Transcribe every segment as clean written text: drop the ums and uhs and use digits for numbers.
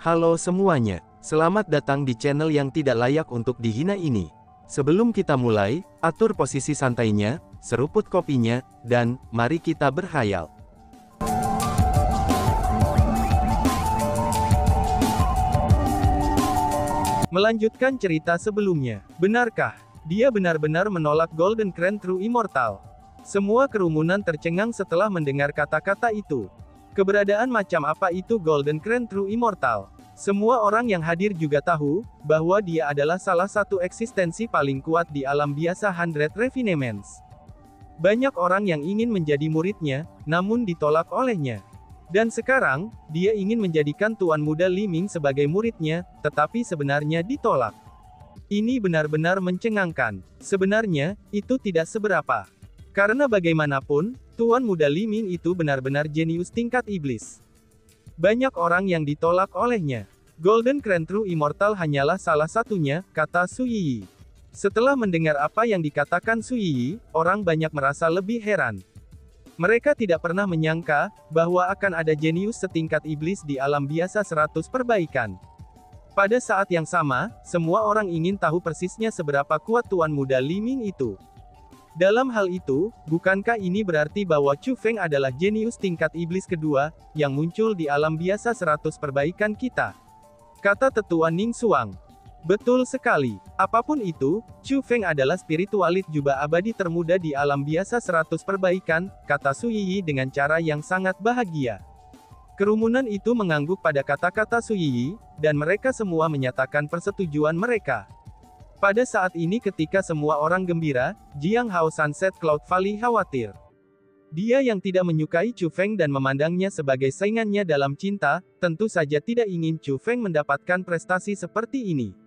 Halo semuanya, selamat datang di channel yang tidak layak untuk dihina ini. Sebelum kita mulai, atur posisi santainya, seruput kopinya, dan mari kita berkhayal. Melanjutkan cerita sebelumnya, benarkah dia benar-benar menolak Golden Crown True Immortal? Semua kerumunan tercengang setelah mendengar kata-kata itu. Keberadaan macam apa itu Golden Crown True Immortal? Semua orang yang hadir juga tahu, bahwa dia adalah salah satu eksistensi paling kuat di alam biasa Hundred Refinements. Banyak orang yang ingin menjadi muridnya, namun ditolak olehnya. Dan sekarang, dia ingin menjadikan Tuan Muda Li Ming sebagai muridnya, tetapi sebenarnya ditolak. Ini benar-benar mencengangkan. Sebenarnya, itu tidak seberapa. Karena bagaimanapun, Tuan Muda Li Ming itu benar-benar jenius tingkat iblis. Banyak orang yang ditolak olehnya. Golden Crown True Immortal hanyalah salah satunya, kata Su Yiyi. Setelah mendengar apa yang dikatakan Su Yiyi, orang banyak merasa lebih heran. Mereka tidak pernah menyangka, bahwa akan ada jenius setingkat iblis di alam biasa 100 perbaikan. Pada saat yang sama, semua orang ingin tahu persisnya seberapa kuat Tuan Muda Li Ming itu. Dalam hal itu, bukankah ini berarti bahwa Chu Feng adalah jenius tingkat iblis kedua, yang muncul di alam biasa 100 perbaikan kita? Kata Tetua Ning Xuang. Betul sekali. Apapun itu, Chu Feng adalah spiritualit jubah abadi termuda di alam biasa 100 perbaikan, kata Su Yiyi dengan cara yang sangat bahagia. Kerumunan itu mengangguk pada kata-kata Su Yiyi, dan mereka semua menyatakan persetujuan mereka. Pada saat ini ketika semua orang gembira, Jiang Hao Sunset Cloud Valley khawatir. Dia yang tidak menyukai Chu Feng dan memandangnya sebagai saingannya dalam cinta, tentu saja tidak ingin Chu Feng mendapatkan prestasi seperti ini.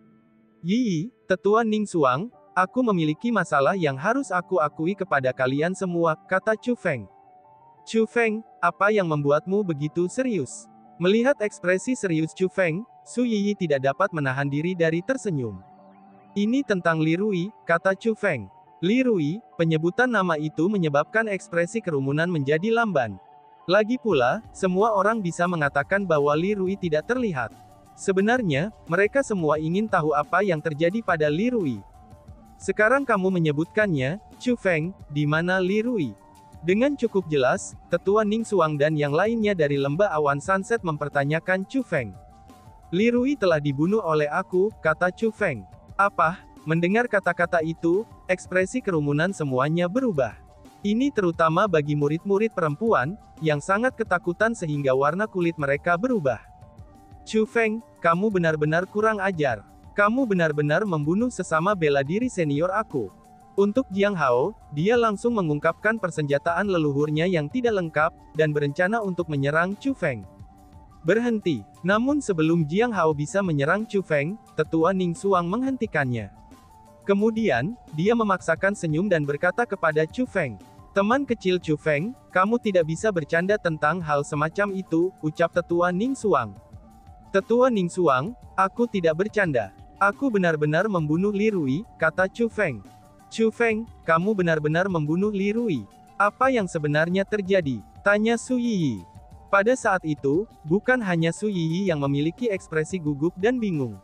Yiyi, Tetua Ning Xuang, aku memiliki masalah yang harus aku akui kepada kalian semua, kata Chu Feng. Chu Feng, apa yang membuatmu begitu serius? Melihat ekspresi serius Chu Feng, Su Yiyi tidak dapat menahan diri dari tersenyum. Ini tentang Li Rui, kata Chu Feng. Li Rui, penyebutan nama itu menyebabkan ekspresi kerumunan menjadi lamban. Lagi pula, semua orang bisa mengatakan bahwa Li Rui tidak terlihat. Sebenarnya, mereka semua ingin tahu apa yang terjadi pada Li Rui. Sekarang kamu menyebutkannya, Chu Feng, di mana Li Rui? Dengan cukup jelas, Tetua Ning Xuang dan yang lainnya dari Lembah Awan Sunset mempertanyakan Chu Feng. Li Rui telah dibunuh oleh aku, kata Chu Feng. Apa? Mendengar kata-kata itu, ekspresi kerumunan semuanya berubah. Ini terutama bagi murid-murid perempuan, yang sangat ketakutan sehingga warna kulit mereka berubah. Chu Feng, kamu benar-benar kurang ajar. Kamu benar-benar membunuh sesama bela diri senior aku. Untuk Jiang Hao, dia langsung mengungkapkan persenjataan leluhurnya yang tidak lengkap, dan berencana untuk menyerang Chu Feng. Berhenti. Namun sebelum Jiang Hao bisa menyerang Chu Feng, Tetua Ning Xuang menghentikannya. Kemudian, dia memaksakan senyum dan berkata kepada Chu Feng. Teman kecil Chu Feng, kamu tidak bisa bercanda tentang hal semacam itu, ucap Tetua Ning Xuang. Tetua Ning Xuang, aku tidak bercanda. Aku benar-benar membunuh Li Rui, kata Chu Feng. Chu Feng, kamu benar-benar membunuh Li Rui. Apa yang sebenarnya terjadi? Tanya Su Yiyi. Pada saat itu, bukan hanya Su Yiyi yang memiliki ekspresi gugup dan bingung.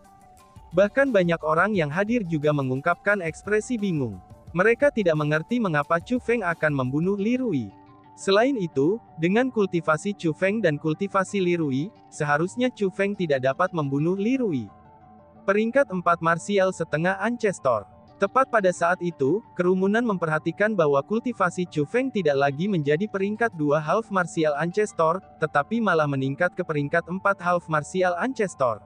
Bahkan banyak orang yang hadir juga mengungkapkan ekspresi bingung. Mereka tidak mengerti mengapa Chu Feng akan membunuh Li Rui. Selain itu, dengan kultivasi Chu Feng dan kultivasi Li Rui, seharusnya Chu Feng tidak dapat membunuh Li Rui. Peringkat 4 marsial setengah Ancestor. Tepat pada saat itu, kerumunan memperhatikan bahwa kultivasi Chu Feng tidak lagi menjadi peringkat 2 half martial ancestor, tetapi malah meningkat ke peringkat 4 half martial ancestor.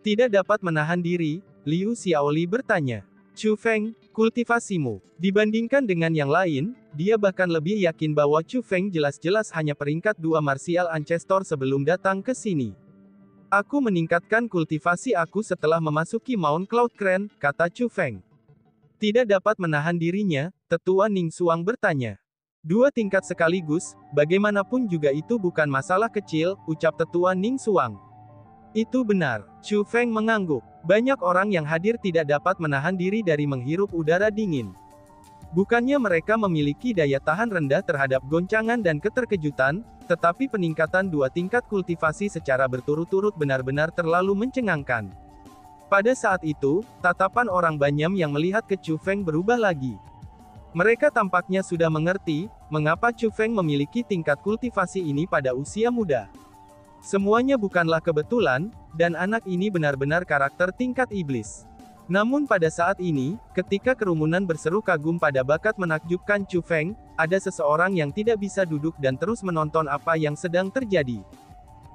Tidak dapat menahan diri, Liu Xiaoli bertanya. Chu Feng, kultivasimu, dibandingkan dengan yang lain, dia bahkan lebih yakin bahwa Chu Feng jelas-jelas hanya peringkat 2 martial ancestor sebelum datang ke sini. Aku meningkatkan kultivasi aku setelah memasuki Mount Cloud Crown, kata Chu Feng. Tidak dapat menahan dirinya, Tetua Ning Xuang bertanya. 2 tingkat sekaligus, bagaimanapun juga itu bukan masalah kecil, ucap Tetua Ning Xuang. Itu benar. Chu Feng mengangguk. Banyak orang yang hadir tidak dapat menahan diri dari menghirup udara dingin. Bukannya mereka memiliki daya tahan rendah terhadap goncangan dan keterkejutan, tetapi peningkatan 2 tingkat kultivasi secara berturut-turut benar-benar terlalu mencengangkan. Pada saat itu, tatapan orang Banyam yang melihat ke Chu Feng berubah lagi. Mereka tampaknya sudah mengerti, mengapa Chu Feng memiliki tingkat kultivasi ini pada usia muda. Semuanya bukanlah kebetulan, dan anak ini benar-benar karakter tingkat iblis. Namun pada saat ini, ketika kerumunan berseru kagum pada bakat menakjubkan Chu Feng, ada seseorang yang tidak bisa duduk dan terus menonton apa yang sedang terjadi.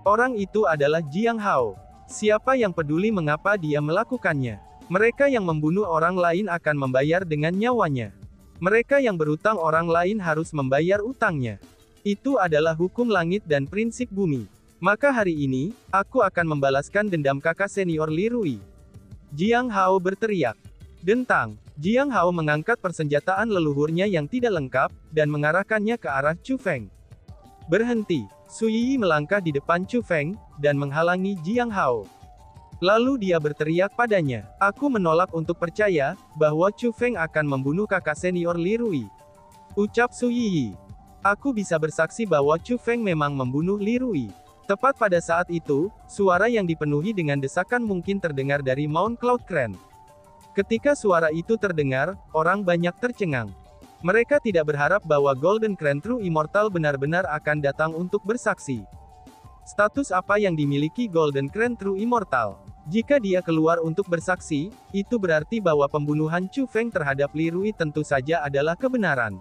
Orang itu adalah Jiang Hao. Siapa yang peduli mengapa dia melakukannya? Mereka yang membunuh orang lain akan membayar dengan nyawanya. Mereka yang berutang orang lain harus membayar utangnya. Itu adalah hukum langit dan prinsip bumi. Maka hari ini, aku akan membalaskan dendam kakak senior Li Rui. Jiang Hao berteriak. Dentang. Jiang Hao mengangkat persenjataan leluhurnya yang tidak lengkap, dan mengarahkannya ke arah Chu Feng. Berhenti. Su Yiyi melangkah di depan Chu Feng, dan menghalangi Jiang Hao. Lalu dia berteriak padanya, "Aku menolak untuk percaya, bahwa Chu Feng akan membunuh kakak senior Li Rui." Ucap Su Yiyi. "Aku bisa bersaksi bahwa Chu Feng memang membunuh Li Rui." Tepat pada saat itu, suara yang dipenuhi dengan desakan mungkin terdengar dari Mount Cloud Crane. Ketika suara itu terdengar, orang banyak tercengang. Mereka tidak berharap bahwa Golden Crane True Immortal benar-benar akan datang untuk bersaksi. Status apa yang dimiliki Golden Crane True Immortal? Jika dia keluar untuk bersaksi, itu berarti bahwa pembunuhan Chu Feng terhadap Li Rui tentu saja adalah kebenaran.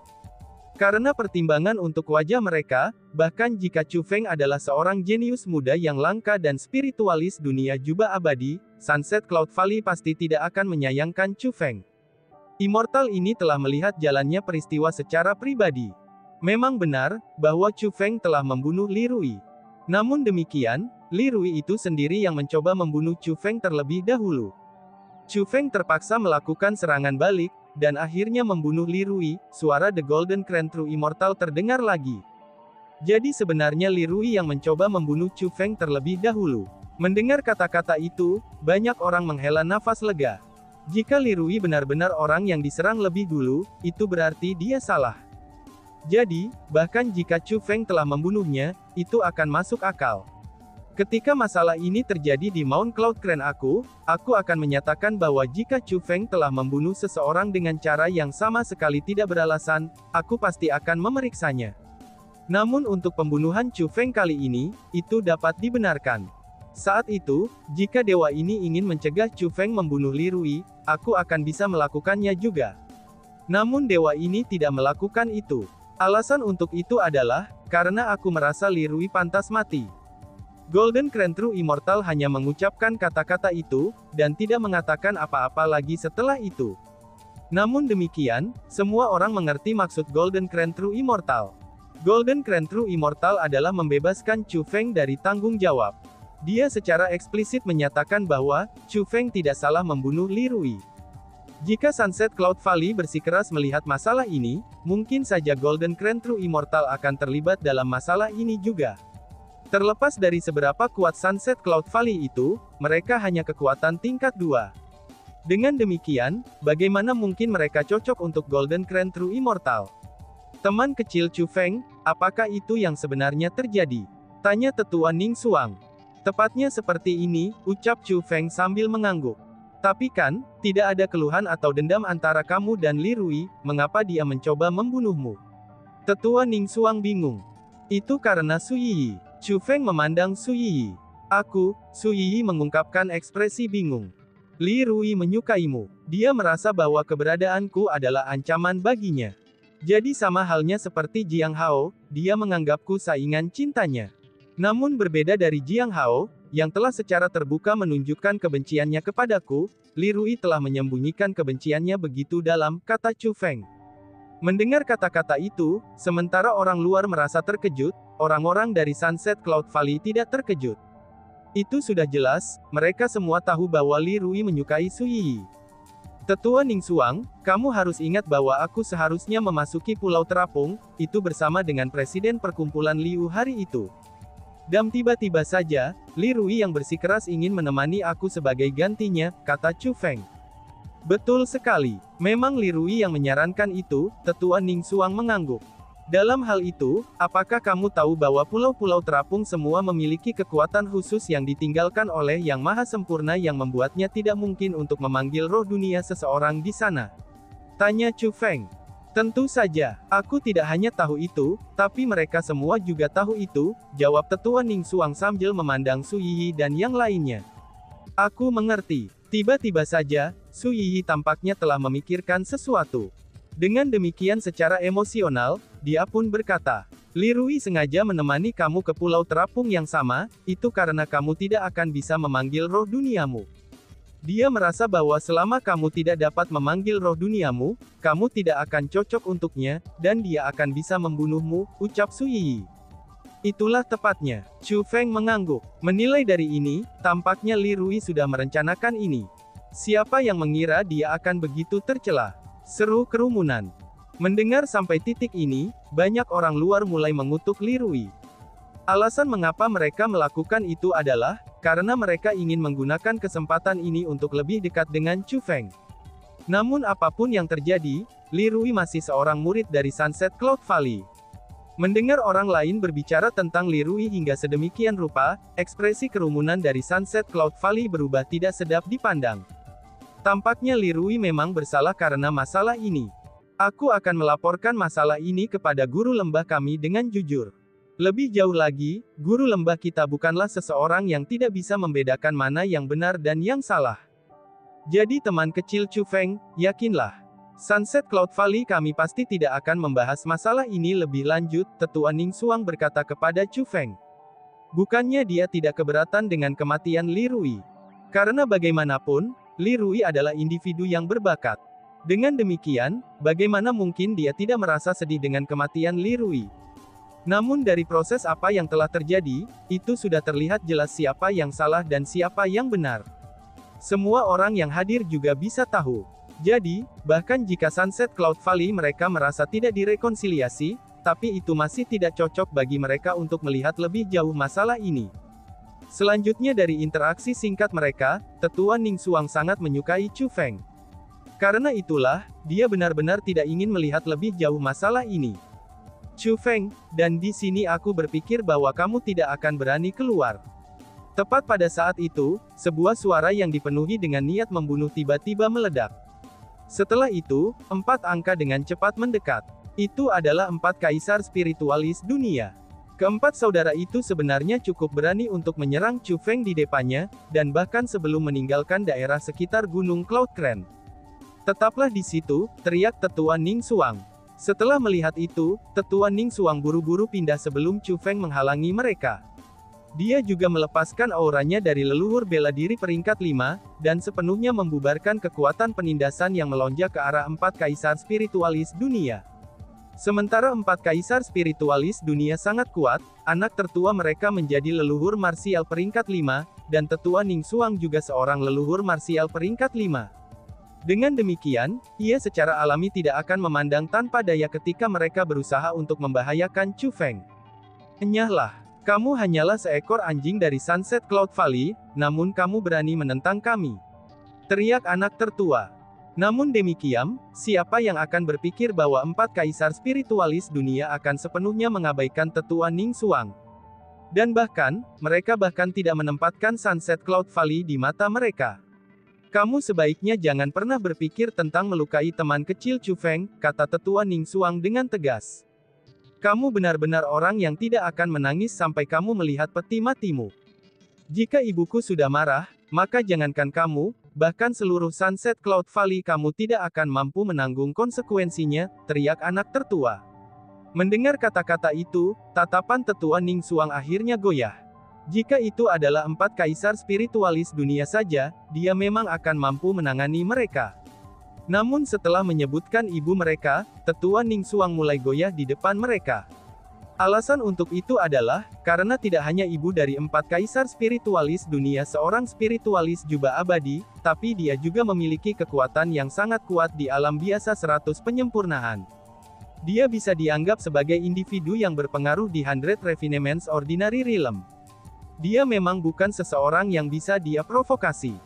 Karena pertimbangan untuk wajah mereka, bahkan jika Chu Feng adalah seorang jenius muda yang langka dan spiritualis dunia jubah abadi, Sunset Cloud Valley pasti tidak akan menyayangkan Chu Feng. Immortal ini telah melihat jalannya peristiwa secara pribadi. Memang benar, bahwa Chu Feng telah membunuh Li Rui. Namun demikian, Li Rui itu sendiri yang mencoba membunuh Chu Feng terlebih dahulu. Chu Feng terpaksa melakukan serangan balik, dan akhirnya membunuh Li Rui. Suara The Golden Crane True Immortal terdengar lagi. Jadi sebenarnya Li Rui yang mencoba membunuh Chu Feng terlebih dahulu. Mendengar kata-kata itu, banyak orang menghela nafas lega. Jika Li Rui benar-benar orang yang diserang lebih dulu, itu berarti dia salah. Jadi, bahkan jika Chu Feng telah membunuhnya, itu akan masuk akal. Ketika masalah ini terjadi di Mount Cloud Crane aku akan menyatakan bahwa jika Chu Feng telah membunuh seseorang dengan cara yang sama sekali tidak beralasan, aku pasti akan memeriksanya. Namun untuk pembunuhan Chu Feng kali ini, itu dapat dibenarkan. Saat itu, jika dewa ini ingin mencegah Chu Feng membunuh Li Rui, aku akan bisa melakukannya juga. Namun dewa ini tidak melakukan itu. Alasan untuk itu adalah, karena aku merasa Li Rui pantas mati. Golden Crane True Immortal hanya mengucapkan kata-kata itu, dan tidak mengatakan apa-apa lagi setelah itu. Namun demikian, semua orang mengerti maksud Golden Crane True Immortal. Golden Crane True Immortal adalah membebaskan Chu Feng dari tanggung jawab. Dia secara eksplisit menyatakan bahwa Chu Feng tidak salah membunuh Li Rui. Jika Sunset Cloud Valley bersikeras melihat masalah ini, mungkin saja Golden Crane True Immortal akan terlibat dalam masalah ini juga. Terlepas dari seberapa kuat Sunset Cloud Valley itu, mereka hanya kekuatan tingkat 2. Dengan demikian, bagaimana mungkin mereka cocok untuk Golden Crane True Immortal? Teman kecil Chu Feng, apakah itu yang sebenarnya terjadi? Tanya tetua Ning Xuang. Tepatnya seperti ini, ucap Chu Feng sambil mengangguk. Tapi kan, tidak ada keluhan atau dendam antara kamu dan Li Rui, mengapa dia mencoba membunuhmu? Tetua Ning Xuang bingung. Itu karena Su Yiyi. Chu Feng memandang Su Yiyi. Su Yiyi mengungkapkan ekspresi bingung. Li Rui menyukaimu. Dia merasa bahwa keberadaanku adalah ancaman baginya. Jadi sama halnya seperti Jiang Hao, dia menganggapku saingan cintanya. Namun berbeda dari Jiang Hao, yang telah secara terbuka menunjukkan kebenciannya kepadaku, Li Rui telah menyembunyikan kebenciannya begitu dalam, kata Chu Feng. Mendengar kata-kata itu, sementara orang luar merasa terkejut, orang-orang dari Sunset Cloud Valley tidak terkejut. Itu sudah jelas, mereka semua tahu bahwa Li Rui menyukai Su Yiyi. Tetua Ning Xuang, kamu harus ingat bahwa aku seharusnya memasuki Pulau Terapung, itu bersama dengan Presiden Perkumpulan Liu hari itu. Dan tiba-tiba saja, Li Rui yang bersikeras ingin menemani aku sebagai gantinya, kata Chu Feng. Betul sekali. Memang Li Rui yang menyarankan itu, Tetua Ning Xuang mengangguk. Dalam hal itu, apakah kamu tahu bahwa pulau-pulau terapung semua memiliki kekuatan khusus yang ditinggalkan oleh Yang Maha Sempurna yang membuatnya tidak mungkin untuk memanggil roh dunia seseorang di sana? Tanya Chu Feng. Tentu saja, aku tidak hanya tahu itu, tapi mereka semua juga tahu itu, jawab Tetua Ning Xuang sambil memandang Su Yiyi dan yang lainnya. Aku mengerti. Tiba-tiba saja, Su Yiyi tampaknya telah memikirkan sesuatu. Dengan demikian secara emosional, dia pun berkata, Li Rui sengaja menemani kamu ke pulau terapung yang sama, itu karena kamu tidak akan bisa memanggil roh duniamu. Dia merasa bahwa selama kamu tidak dapat memanggil roh duniamu, kamu tidak akan cocok untuknya, dan dia akan bisa membunuhmu, ucap Su Yiyi. Itulah tepatnya. Chu Feng mengangguk. Menilai dari ini, tampaknya Li Rui sudah merencanakan ini. Siapa yang mengira dia akan begitu tercela? Seru kerumunan. Mendengar sampai titik ini, banyak orang luar mulai mengutuk Li Rui. Alasan mengapa mereka melakukan itu adalah, karena mereka ingin menggunakan kesempatan ini untuk lebih dekat dengan Chu Feng. Namun apapun yang terjadi, Li Rui masih seorang murid dari Sunset Cloud Valley. Mendengar orang lain berbicara tentang Li Rui hingga sedemikian rupa, ekspresi kerumunan dari Sunset Cloud Valley berubah tidak sedap dipandang. Tampaknya Li Rui memang bersalah karena masalah ini. Aku akan melaporkan masalah ini kepada guru lembah kami dengan jujur. Lebih jauh lagi, guru lembah kita bukanlah seseorang yang tidak bisa membedakan mana yang benar dan yang salah. Jadi teman kecil Chu Feng, yakinlah. Sunset Cloud Valley kami pasti tidak akan membahas masalah ini lebih lanjut, Tetua Ning Xuang berkata kepada Chu Feng. Bukannya dia tidak keberatan dengan kematian Li Rui. Karena bagaimanapun, Li Rui adalah individu yang berbakat. Dengan demikian, bagaimana mungkin dia tidak merasa sedih dengan kematian Li Rui? Namun dari proses apa yang telah terjadi, itu sudah terlihat jelas siapa yang salah dan siapa yang benar. Semua orang yang hadir juga bisa tahu. Jadi, bahkan jika Sunset Cloud Valley mereka merasa tidak direkonsiliasi, tapi itu masih tidak cocok bagi mereka untuk melihat lebih jauh masalah ini. Selanjutnya dari interaksi singkat mereka, Tetua Ning Xuang sangat menyukai Chu Feng. Karena itulah, dia benar-benar tidak ingin melihat lebih jauh masalah ini. Chu Feng, dan di sini aku berpikir bahwa kamu tidak akan berani keluar. Tepat pada saat itu, sebuah suara yang dipenuhi dengan niat membunuh tiba-tiba meledak. Setelah itu, 4 angka dengan cepat mendekat. Itu adalah 4 kaisar spiritualis dunia. Keempat saudara itu sebenarnya cukup berani untuk menyerang Chu Feng di depannya, dan bahkan sebelum meninggalkan daerah sekitar Gunung Cloud Crane. Tetaplah di situ, teriak Tetua Ning Xuang. Setelah melihat itu, Tetua Ning Xuang buru-buru pindah sebelum Chu Feng menghalangi mereka. Dia juga melepaskan auranya dari leluhur bela diri peringkat 5, dan sepenuhnya membubarkan kekuatan penindasan yang melonjak ke arah 4 kaisar spiritualis dunia. Sementara 4 kaisar spiritualis dunia sangat kuat, anak tertua mereka menjadi leluhur marsial peringkat 5, dan Tetua Ning Xuang juga seorang leluhur marsial peringkat 5. Dengan demikian, ia secara alami tidak akan memandang tanpa daya ketika mereka berusaha untuk membahayakan Chu Feng. Enyahlah, kamu hanyalah seekor anjing dari Sunset Cloud Valley, namun kamu berani menentang kami. Teriak anak tertua. Namun demikian, siapa yang akan berpikir bahwa 4 kaisar spiritualis dunia akan sepenuhnya mengabaikan Tetua Ning Xuang? Dan bahkan, mereka bahkan tidak menempatkan Sunset Cloud Valley di mata mereka. Kamu sebaiknya jangan pernah berpikir tentang melukai teman kecil Chu Feng, kata Tetua Ning Xuang dengan tegas. Kamu benar-benar orang yang tidak akan menangis sampai kamu melihat peti matimu. Jika ibuku sudah marah, maka jangankan kamu, bahkan seluruh Sunset Cloud Valley kamu tidak akan mampu menanggung konsekuensinya, teriak anak tertua. Mendengar kata-kata itu, tatapan Tetua Ning Xuang akhirnya goyah. Jika itu adalah 4 kaisar spiritualis dunia saja, dia memang akan mampu menangani mereka. Namun setelah menyebutkan ibu mereka, Tetua Ning Xuang mulai goyah di depan mereka. Alasan untuk itu adalah, karena tidak hanya ibu dari 4 kaisar spiritualis dunia seorang spiritualis jubah abadi, tapi dia juga memiliki kekuatan yang sangat kuat di alam biasa 100 penyempurnaan. Dia bisa dianggap sebagai individu yang berpengaruh di 100 Refinements Ordinary Realm. Dia memang bukan seseorang yang bisa dia provokasi.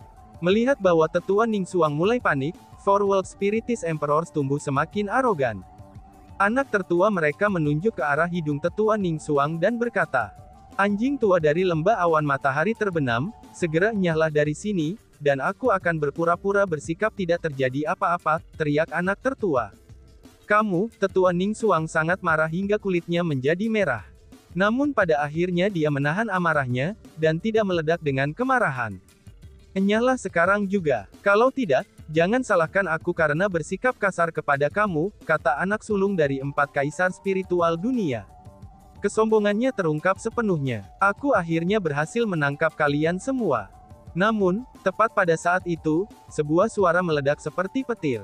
Melihat bahwa tetua Ning Xuang mulai panik, Four World Spiritist Emperors tumbuh semakin arogan. Anak tertua mereka menunjuk ke arah hidung tetua Ning Xuang dan berkata, "Anjing tua dari lembah awan matahari terbenam, segera enyahlah dari sini, dan aku akan berpura-pura bersikap tidak terjadi apa-apa," teriak anak tertua. "Kamu," tetua Ning Xuang sangat marah hingga kulitnya menjadi merah. Namun pada akhirnya dia menahan amarahnya, dan tidak meledak dengan kemarahan. "Enyahlah sekarang juga. Kalau tidak, jangan salahkan aku karena bersikap kasar kepada kamu," kata anak sulung dari 4 kaisar spiritual dunia. Kesombongannya terungkap sepenuhnya. "Aku akhirnya berhasil menangkap kalian semua." Namun, tepat pada saat itu, sebuah suara meledak seperti petir.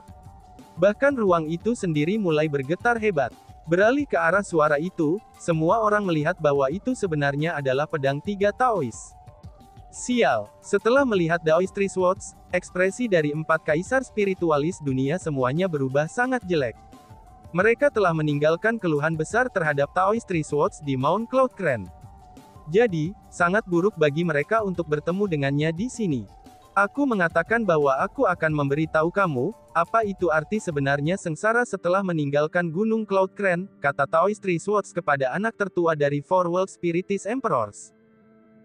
Bahkan ruang itu sendiri mulai bergetar hebat. Beralih ke arah suara itu, semua orang melihat bahwa itu sebenarnya adalah pedang 3 Taois. Sial, setelah melihat Daoist Three Swords, ekspresi dari 4 kaisar spiritualis dunia semuanya berubah sangat jelek. Mereka telah meninggalkan keluhan besar terhadap Daoist Three Swords di Mount Cloud Crane. Jadi, sangat buruk bagi mereka untuk bertemu dengannya di sini. "Aku mengatakan bahwa aku akan memberitahu kamu, apa itu arti sebenarnya sengsara setelah meninggalkan Gunung Cloud Crane," kata Daoist Three Swords kepada anak tertua dari Four World Spiritist Emperors.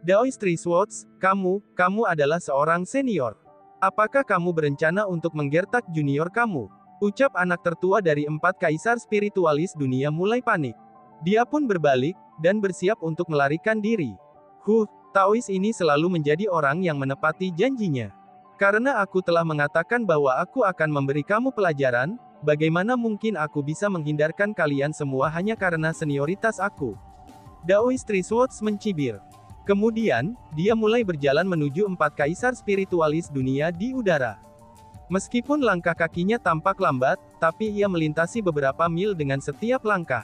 "Daoist Three Swords, kamu adalah seorang senior. Apakah kamu berencana untuk menggertak junior kamu?" ucap anak tertua dari 4 kaisar spiritualis dunia mulai panik. Dia pun berbalik, dan bersiap untuk melarikan diri. Taois ini selalu menjadi orang yang menepati janjinya. "Karena aku telah mengatakan bahwa aku akan memberi kamu pelajaran, bagaimana mungkin aku bisa menghindarkan kalian semua hanya karena senioritas aku?" Daoist Three Swords mencibir. Kemudian, dia mulai berjalan menuju 4 kaisar spiritualis dunia di udara. Meskipun langkah kakinya tampak lambat, tapi ia melintasi beberapa mil dengan setiap langkah.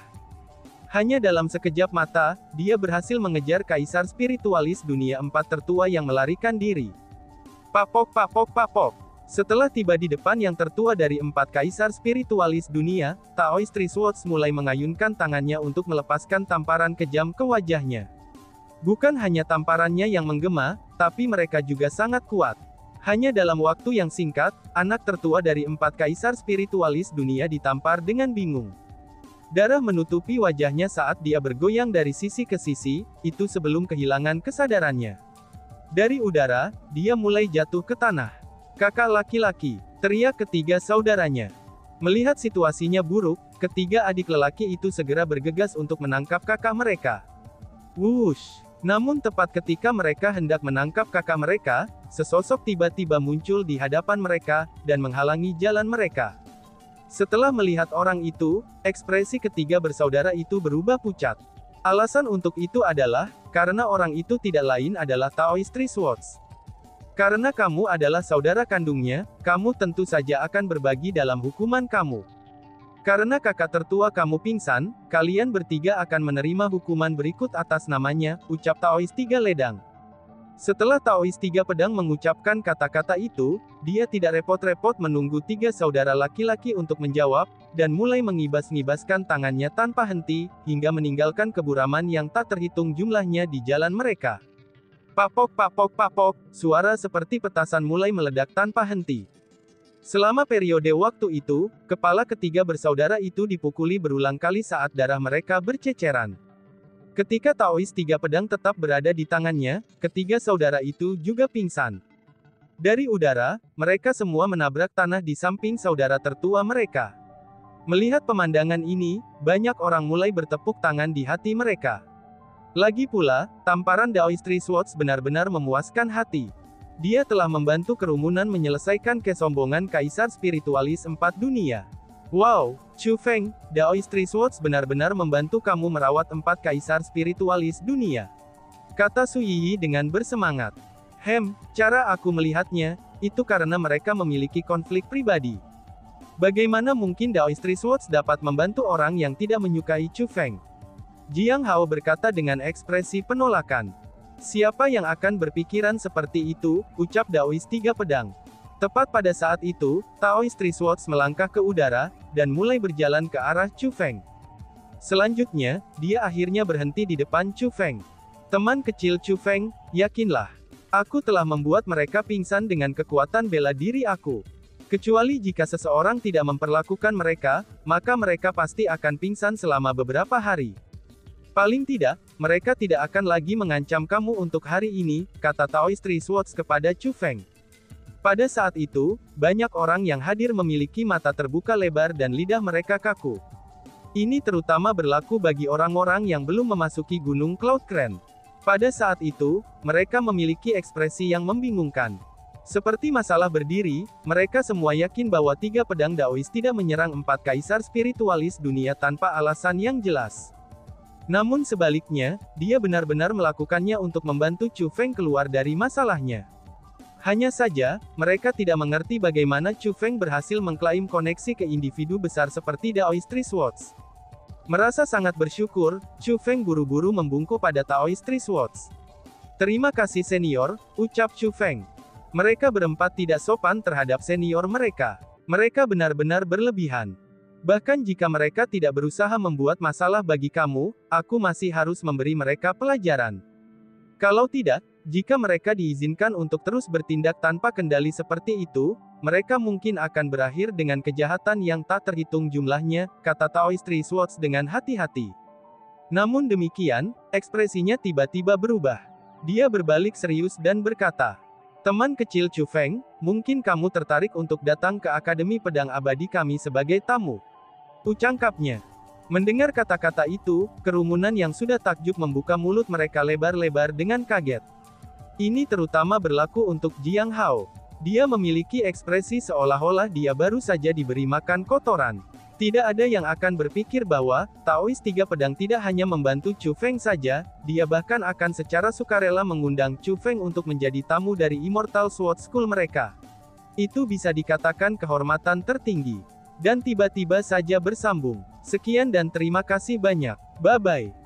Hanya dalam sekejap mata, dia berhasil mengejar kaisar spiritualis dunia 4 tertua yang melarikan diri. Papok papok papok. Setelah tiba di depan yang tertua dari 4 kaisar spiritualis dunia, Daoist Three Swords mulai mengayunkan tangannya untuk melepaskan tamparan kejam ke wajahnya. Bukan hanya tamparannya yang menggema, tapi mereka juga sangat kuat. Hanya dalam waktu yang singkat, anak tertua dari 4 kaisar spiritualis dunia ditampar dengan bingung. Darah menutupi wajahnya saat dia bergoyang dari sisi ke sisi, itu sebelum kehilangan kesadarannya. Dari udara, dia mulai jatuh ke tanah. "Kakak laki-laki!" teriak ketiga saudaranya. Melihat situasinya buruk, ketiga adik lelaki itu segera bergegas untuk menangkap kakak mereka. Wush! Namun tepat ketika mereka hendak menangkap kakak mereka, sesosok tiba-tiba muncul di hadapan mereka, dan menghalangi jalan mereka. Setelah melihat orang itu, ekspresi ketiga bersaudara itu berubah pucat. Alasan untuk itu adalah, karena orang itu tidak lain adalah Daoist Three Swords. "Karena kamu adalah saudara kandungnya, kamu tentu saja akan berbagi dalam hukuman kamu. Karena kakak tertua kamu pingsan, kalian bertiga akan menerima hukuman berikut atas namanya," ucap Daoist Tiga Ledang. Setelah Daoist Tiga Pedang mengucapkan kata-kata itu, dia tidak repot-repot menunggu 3 saudara laki-laki untuk menjawab, dan mulai mengibas-ngibaskan tangannya tanpa henti, hingga meninggalkan keburaman yang tak terhitung jumlahnya di jalan mereka. Papok papok papok, suara seperti petasan mulai meledak tanpa henti. Selama periode waktu itu, kepala ketiga bersaudara itu dipukuli berulang kali saat darah mereka berceceran. Ketika Daoist Tiga Pedang tetap berada di tangannya, ketiga saudara itu juga pingsan. Dari udara, mereka semua menabrak tanah di samping saudara tertua mereka. Melihat pemandangan ini, banyak orang mulai bertepuk tangan di hati mereka. Lagi pula, tamparan Daoist Three Swords benar-benar memuaskan hati. Dia telah membantu kerumunan menyelesaikan kesombongan kaisar spiritualis 4 dunia. "Wow, Chu Feng, Daoist Three Swords benar-benar membantu kamu merawat 4 kaisar spiritualis dunia," kata Su Yiyi dengan bersemangat. Cara aku melihatnya, itu karena mereka memiliki konflik pribadi. Bagaimana mungkin Daoist Three Swords dapat membantu orang yang tidak menyukai Chu Feng?" Jiang Hao berkata dengan ekspresi penolakan. "Siapa yang akan berpikiran seperti itu," ucap Daoist Tiga Pedang. Tepat pada saat itu, Daoist Three Swords melangkah ke udara, dan mulai berjalan ke arah Chu Feng. Selanjutnya, dia akhirnya berhenti di depan Chu Feng. "Teman kecil Chu Feng, yakinlah. Aku telah membuat mereka pingsan dengan kekuatan bela diri aku. Kecuali jika seseorang tidak memperlakukan mereka, maka mereka pasti akan pingsan selama beberapa hari. Paling tidak, mereka tidak akan lagi mengancam kamu untuk hari ini, kata Taoist Three Swords kepada Chu Feng. Pada saat itu, banyak orang yang hadir memiliki mata terbuka lebar dan lidah mereka kaku. Ini terutama berlaku bagi orang-orang yang belum memasuki Gunung Cloud Crane. Pada saat itu, mereka memiliki ekspresi yang membingungkan. Seperti masalah berdiri, mereka semua yakin bahwa 3 pedang Daois tidak menyerang 4 kaisar spiritualis dunia tanpa alasan yang jelas. Namun sebaliknya, dia benar-benar melakukannya untuk membantu Chu Feng keluar dari masalahnya. Hanya saja, mereka tidak mengerti bagaimana Chu Feng berhasil mengklaim koneksi ke individu besar seperti Daoist Three Swords. Merasa sangat bersyukur, Chu Feng buru-buru membungkuk pada Taoist Three Swords. Terima kasih senior, ucap Chu Feng. Mereka berempat tidak sopan terhadap senior mereka. Mereka benar-benar berlebihan. Bahkan jika mereka tidak berusaha membuat masalah bagi kamu, aku masih harus memberi mereka pelajaran. Kalau tidak, jika mereka diizinkan untuk terus bertindak tanpa kendali seperti itu, mereka mungkin akan berakhir dengan kejahatan yang tak terhitung jumlahnya, kata Taoist Three Swords dengan hati-hati. Namun demikian, ekspresinya tiba-tiba berubah. Dia berbalik serius dan berkata, teman kecil Chu Feng, mungkin kamu tertarik untuk datang ke Akademi Pedang Abadi kami sebagai tamu. Ucapnya. Mendengar kata-kata itu, kerumunan yang sudah takjub membuka mulut mereka lebar-lebar dengan kaget. Ini terutama berlaku untuk Jiang Hao. Dia memiliki ekspresi seolah-olah dia baru saja diberi makan kotoran. Tidak ada yang akan berpikir bahwa, Taoist 3 pedang tidak hanya membantu Chu Feng saja, dia bahkan akan secara sukarela mengundang Chu Feng untuk menjadi tamu dari Immortal Sword School mereka. Itu bisa dikatakan kehormatan tertinggi. Dan tiba-tiba saja bersambung. Sekian dan terima kasih banyak. Bye-bye.